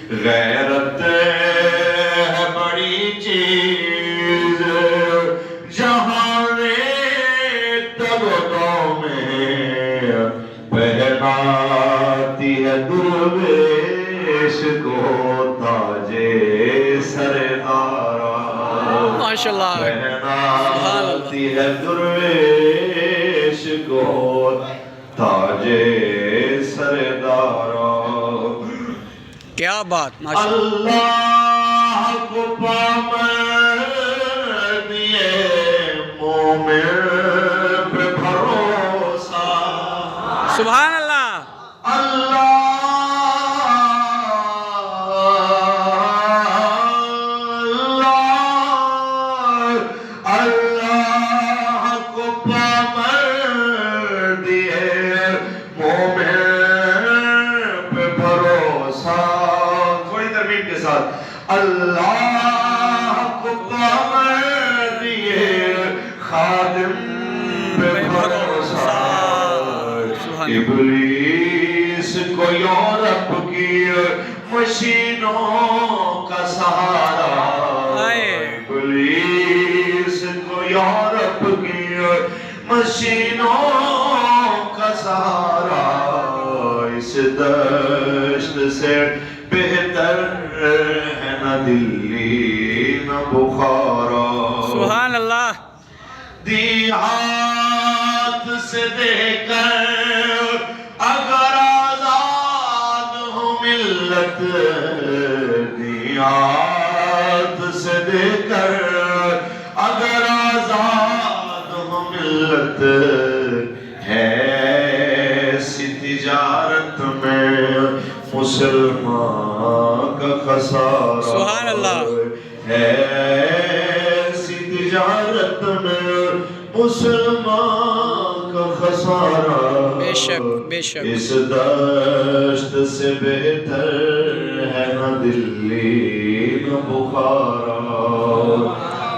غیرت ہے بڑی چیز جہاں تگدوں میں پہناتی ہے درویش کو تاجے سردارا ماشاءاللہ پہناتی ہے درویش کو تاجے سردارا کیا بات ماشاءاللہ اللہ کو پامر دیے مومن پہ بھروسہ سبحان اللہ اللہ اللہ کو پامر دیے مومن پہ بھروسہ تھوڑی ترمیم کے ساتھ اللہ کو پامر دیے خادم پہ بھروسہ ابلیس کو یورپ کی مشینوں کا سہارا ابلیس کو یورپ کی مشینوں کا سہارا اس دشت سے بہتر ہے نہ دلی نہ بخارا سبحان اللہ دیہات سے دے کر اگر آزاد ہو ملت دیہات سے دے کر اگر آزاد ہو ملت ہے ایسی تجارت میں مسلمان کا خسارہ سبحان اللہ ہے ایسی تجارت میں مسلمان کا خسارہ بے شک بے شک اس دشت سے بہتر ہے نہ دلی نہ بخارا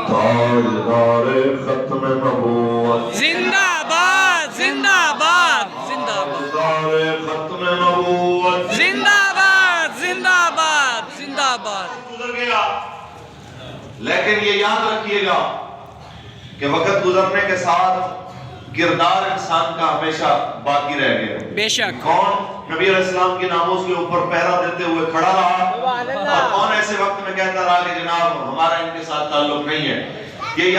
تاجدار ختم نبوت زندہ باد زندہ باد زندہ باد تاجدار ختم نبوت زندہ باد زندہ باد زندہ باد گزر گیا لیکن یہ یاد رکھیے گا کہ وقت گزرنے کے ساتھ کردار انسان کا ہمیشہ باقی رہ گیا بے شک کون نبی علیہ السلام کے ناموز کے اوپر پہرا دیتے ہوئے کھڑا رہا اور کون ایسے وقت میں کہتا رہا کہ جناب ہمارا ان کے ساتھ تعلق نہیں ہے یہ